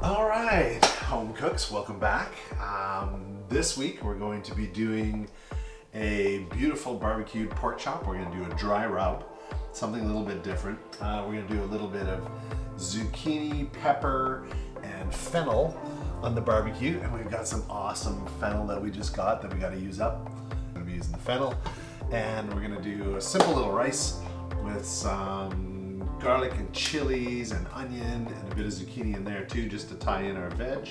All right, home cooks, welcome back. This week we're going to be doing a beautiful barbecued pork chop. We're going to do a dry rub, something a little bit different. We're going to do a little bit of zucchini, pepper, and fennel on the barbecue, and we've got some awesome fennel that we just got that we got to use up. I'm going to be using the fennel, and we're going to do a simple little rice with some garlic and chilies and onion and a bit of zucchini in there too, just to tie in our veg.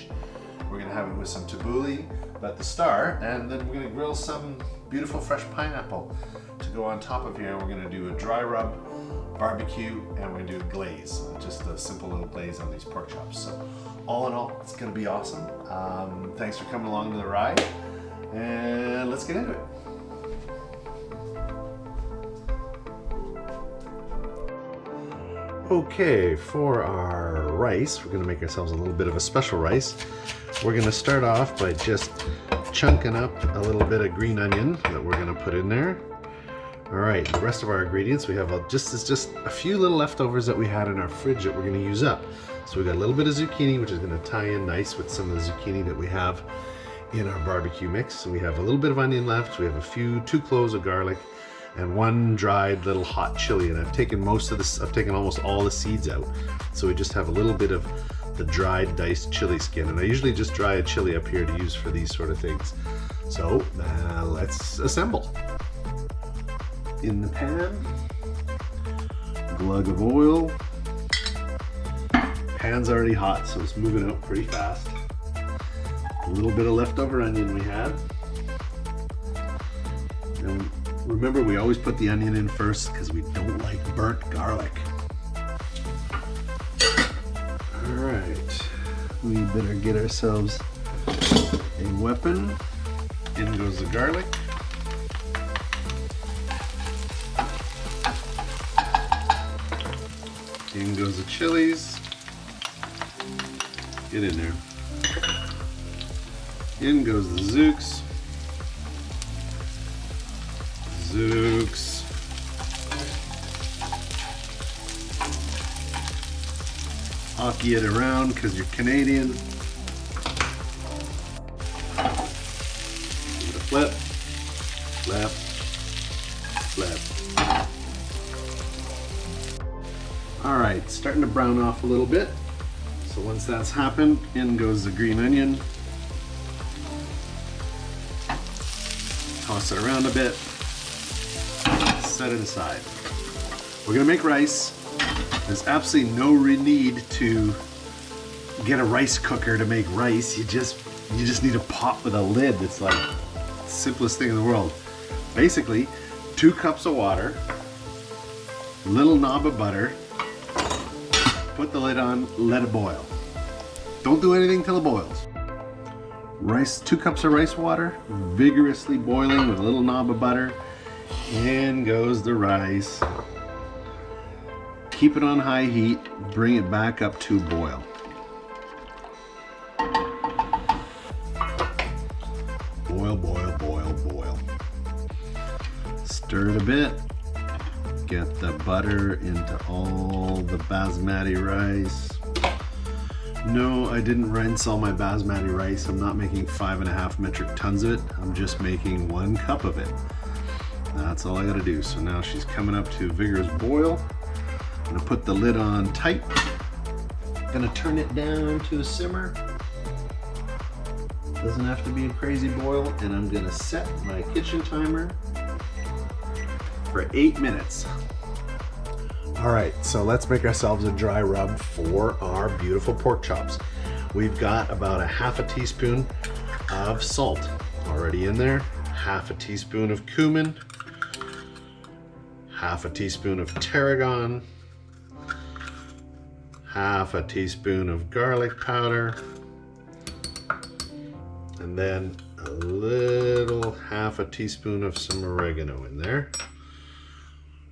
We're gonna have it with some tabbouleh at the start, and then we're gonna grill some beautiful fresh pineapple to go on top of here. And we're gonna do a dry rub, barbecue, and we're gonna do a glaze, just a simple little glaze on these pork chops. So all in all, it's gonna be awesome. Thanks for coming along to the ride, and let's get into it. Okay, for our rice, we're going to make ourselves a little bit of a special rice. We're going to start off by just chunking up a little bit of green onion that we're going to put in there. All right, the rest of our ingredients, we have just a few little leftovers that we had in our fridge that we're going to use up. So we got a little bit of zucchini, which is going to tie in nice with some of the zucchini that we have in our barbecue mix. So we have a little bit of onion left. We have two cloves of garlic, and one dried little hot chili, and I've taken almost all the seeds out, so we just have a little bit of the dried diced chili skin, and I usually just dry a chili up here to use for these sort of things. So let's assemble. In the pan, glug of oil. Pan's already hot, so it's moving out pretty fast. A little bit of leftover onion we had. And remember, we always put the onion in first because we don't like burnt garlic. All right, we better get ourselves a weapon. In goes the garlic. In goes the chilies. Get in there. In goes the zooks. Hockey it around because you're Canadian. Give it a flip, flip, flip. All right, starting to brown off a little bit. So once that's happened, in goes the green onion. Toss it around a bit. Set it aside. We're gonna make rice. There's absolutely no need to get a rice cooker to make rice. You just need a pot with a lid. It's like the simplest thing in the world. Basically, 2 cups of water, little knob of butter, put the lid on, let it boil. Don't do anything till it boils. Rice, 2 cups of rice water, vigorously boiling with a little knob of butter. In goes the rice. Keep it on high heat, bring it back up to boil. Boil, boil, boil, boil. Stir it a bit. Get the butter into all the basmati rice. No, I didn't rinse all my basmati rice. I'm not making 5.5 metric tons of it. I'm just making 1 cup of it. That's all I gotta do. So now she's coming up to a vigorous boil. I'm gonna put the lid on tight. Gonna turn it down to a simmer. Doesn't have to be a crazy boil. And I'm gonna set my kitchen timer for 8 minutes. All right, so let's make ourselves a dry rub for our beautiful pork chops. We've got about a 1/2 teaspoon of salt already in there, 1/2 teaspoon of cumin, 1/2 teaspoon of tarragon, 1/2 teaspoon of garlic powder, and then a little 1/2 teaspoon of some oregano in there.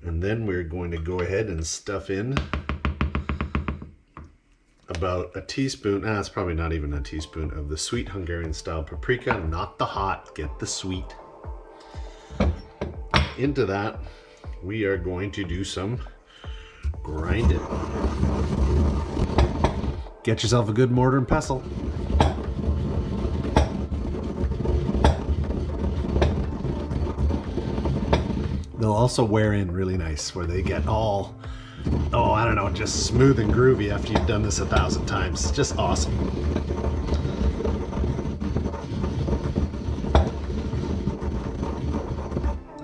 And then we're going to go ahead and stuff in about a teaspoon, it's probably not even a teaspoon, of the sweet Hungarian style paprika, not the hot, get the sweet. Into that, we are going to do some grinding. Get yourself a good mortar and pestle. They'll also wear in really nice where they get all, oh, I don't know, just smooth and groovy after you've done this 1,000 times. It's just awesome.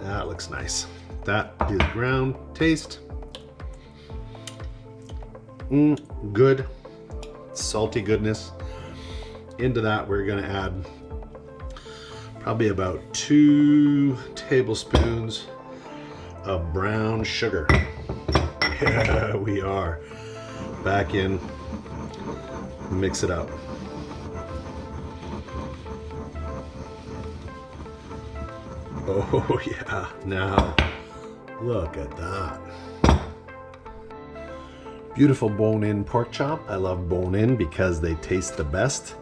That looks nice. That is ground taste. Good, salty goodness. Into that, we're gonna add probably about 2 tablespoons of brown sugar. Yeah, we are. Back in, mix it up. Oh yeah, now look at that. Beautiful bone-in pork chop. I love bone-in because they taste the best.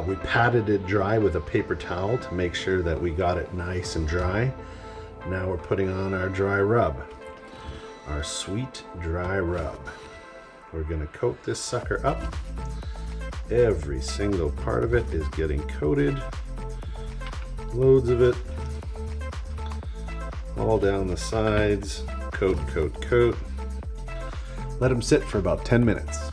We patted it dry with a paper towel to make sure that we got it nice and dry. Now we're putting on our dry rub, our sweet dry rub. We're gonna coat this sucker up. Every single part of it is getting coated. Loads of it. All down the sides. Coat, coat, coat. Let them sit for about 10 minutes.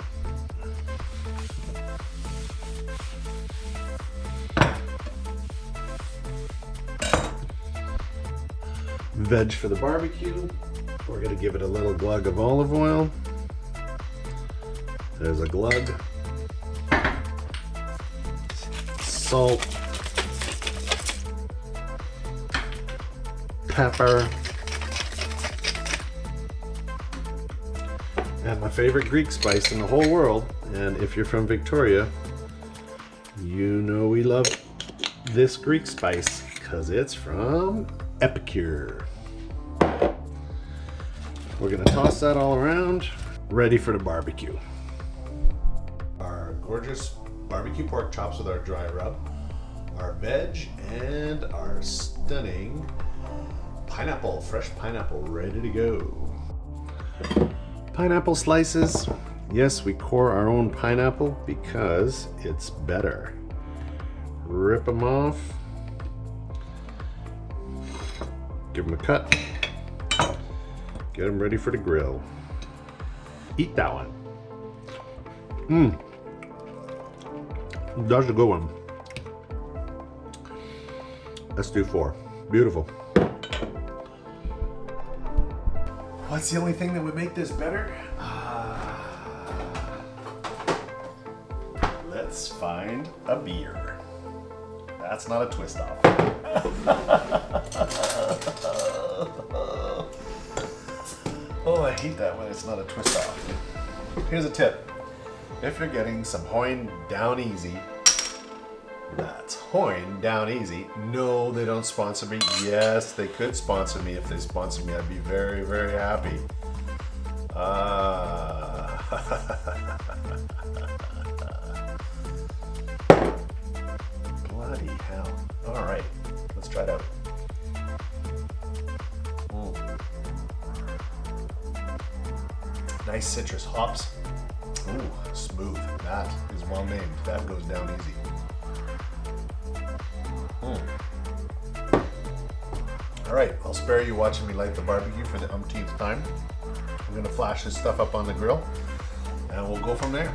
Veg for the barbecue. We're gonna give it a little glug of olive oil. There's a glug. Salt. Pepper. And my favorite Greek spice in the whole world, and if you're from Victoria, you know we love this Greek spice because it's from Epicure. We're gonna toss that all around, ready for the barbecue. Our gorgeous barbecue pork chops with our dry rub, our veg, and our stunning pineapple, fresh pineapple, ready to go. Pineapple slices. Yes, we core our own pineapple because it's better. Rip them off. Give them a cut. Get them ready for the grill. Eat that one. That's a good one. Let's do 4. Beautiful. What's the only thing that would make this better? Let's find a beer. That's not a twist off. Oh, I hate that when it's not a twist off. Here's a tip. If you're getting some Hoyne Down Easy, that's Hoyne Down Easy. No, they don't sponsor me. Yes, they could sponsor me. If they sponsor me, I'd be very, very happy. Bloody hell. All right, let's try it out. Nice citrus hops. Ooh, smooth. That is well named. That goes down easy. All right, I'll spare you watching me light the barbecue for the umpteenth time. I'm gonna flash this stuff up on the grill and we'll go from there.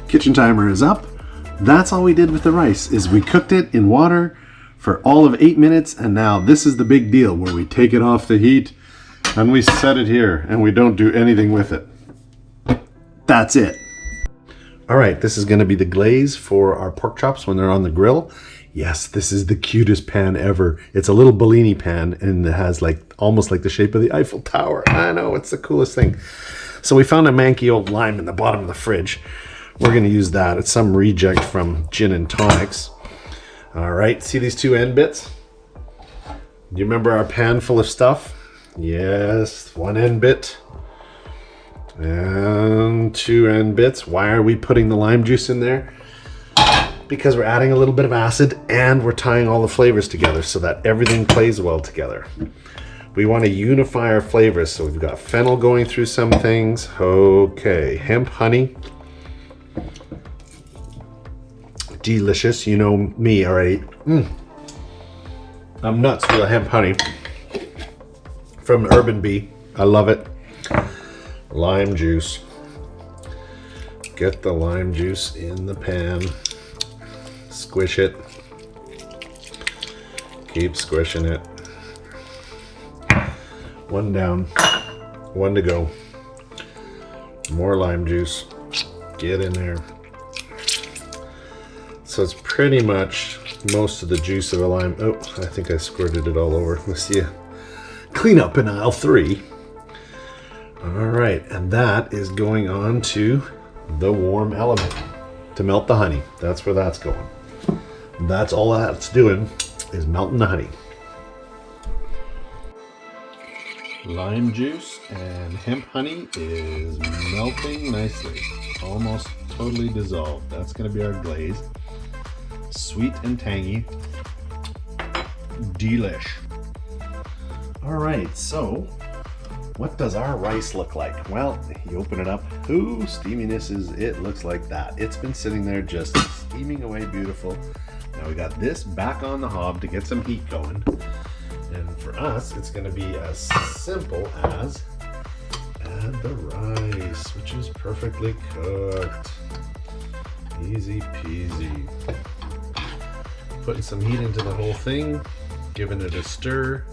Kitchen timer is up. That's all we did with the rice, is we cooked it in water for all of 8 minutes, and now this is the big deal where we take it off the heat and we set it here and we don't do anything with it. That's it. All right, this is gonna be the glaze for our pork chops when they're on the grill. Yes, this is the cutest pan ever. It's a little Bellini pan and it has like almost like the shape of the Eiffel Tower. I know, it's the coolest thing. So we found a manky old lime in the bottom of the fridge. We're gonna use that. It's some reject from gin and tonics. All right, see these 2 end bits? Do you remember our pan full of stuff? Yes, 1 end bit and 2 end bits. Why are we putting the lime juice in there? because we're adding a little bit of acid and we're tying all the flavors together so that everything plays well together. We want to unify our flavors, so we've got fennel going through some things. Okay, hemp honey. Delicious, you know me already. I'm nuts for the hemp honey from Urban Bee. I love it. Lime juice. Get the lime juice in the pan. Squish it. Keep squishing it. One down, one to go. More lime juice. Get in there. So it's pretty much most of the juice of a lime. Oh, I think I squirted it all over. Let's see ya. Clean up in aisle 3. All right, and that is going on to the warm element to melt the honey. That's where that's going. That's all that's doing is melting the honey. Lime juice and hemp honey is melting nicely, almost totally dissolved. That's going to be our glaze. Sweet and tangy. Delish. All right, so what does our rice look like? Well, you open it up. Ooh, steaminess is, it looks like that. It's been sitting there just steaming away beautiful. Now we got this back on the hob to get some heat going. And for us, it's going to be as simple as add the rice, which is perfectly cooked. Easy peasy. Putting some heat into the whole thing, giving it a stir.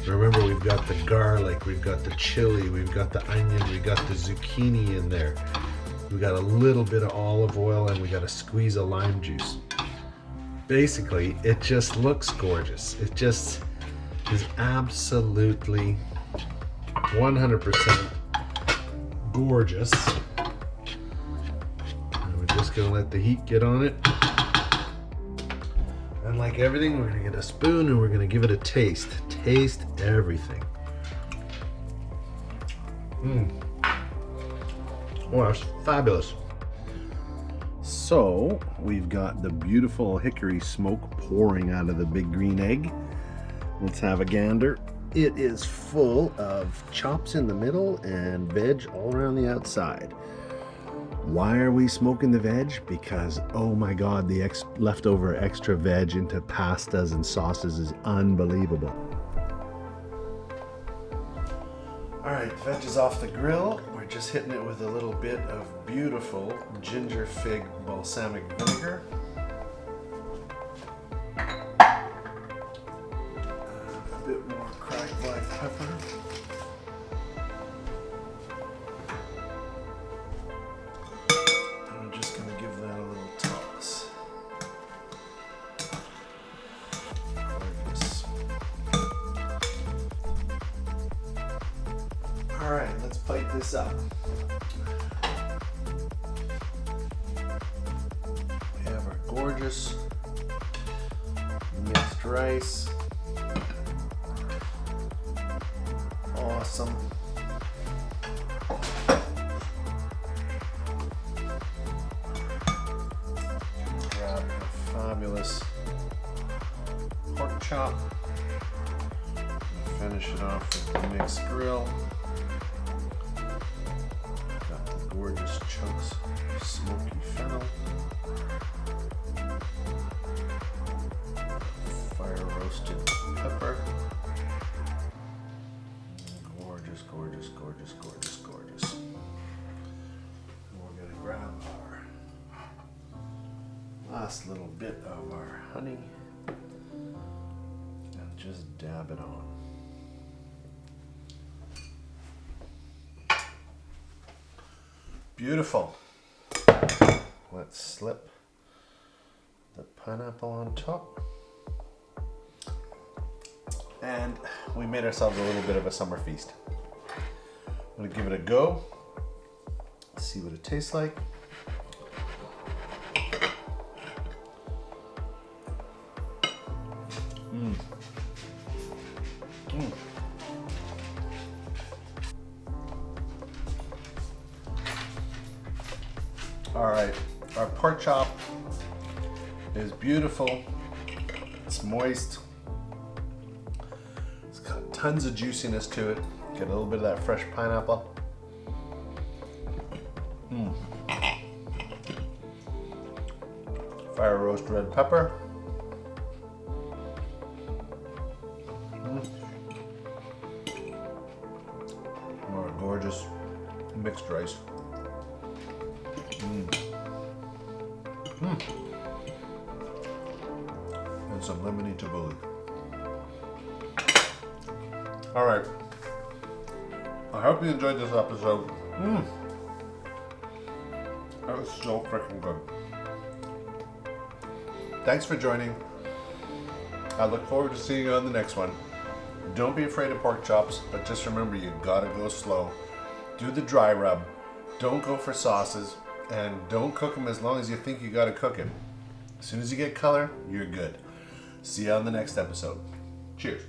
Remember, we've got the garlic, we've got the chili, we've got the onion, we've got the zucchini in there. We've got a little bit of olive oil, and we got a squeeze of lime juice. Basically, it just looks gorgeous. It just is absolutely 100% gorgeous. And we're just gonna let the heat get on it. And like everything, we're gonna get a spoon and we're gonna give it a taste. Taste everything. Oh, that's fabulous. So we've got the beautiful hickory smoke pouring out of the big green egg. Let's have a gander. It is full of chops in the middle and veg all around the outside. Why are we smoking the veg? Because, oh my God, the leftover extra veg into pastas and sauces is unbelievable. All right, veg is off the grill. We're just hitting it with a little bit of beautiful ginger fig balsamic vinegar. A bit more cracked black pepper. And I'm just going to give that a little toss. Gorgeous. All right, let's plate this up. We have our gorgeous mixed rice. Awesome. Grab a fabulous pork chop. Finish it off with the mixed grill. Got the gorgeous chunks of smoky fennel. Fire roasted pepper. Gorgeous, gorgeous, gorgeous, gorgeous, gorgeous. And we're going to grab our last little bit of our honey and just dab it on. Beautiful. Let's slip the pineapple on top. And we made ourselves a little bit of a summer feast. I'm gonna give it a go, see what it tastes like. All right, our pork chop is beautiful. It's moist. It's got tons of juiciness to it. Get a little bit of that fresh pineapple. Fire roast red pepper. More gorgeous mixed rice. And some lemony tabbouleh. All right. I hope you enjoyed this episode. That was so freaking good. Thanks for joining. I look forward to seeing you on the next one. Don't be afraid of pork chops, but just remember you gotta go slow. Do the dry rub. Don't go for sauces, and don't cook them as long as you think you gotta cook it. As soon as you get color, you're good. See you on the next episode. Cheers.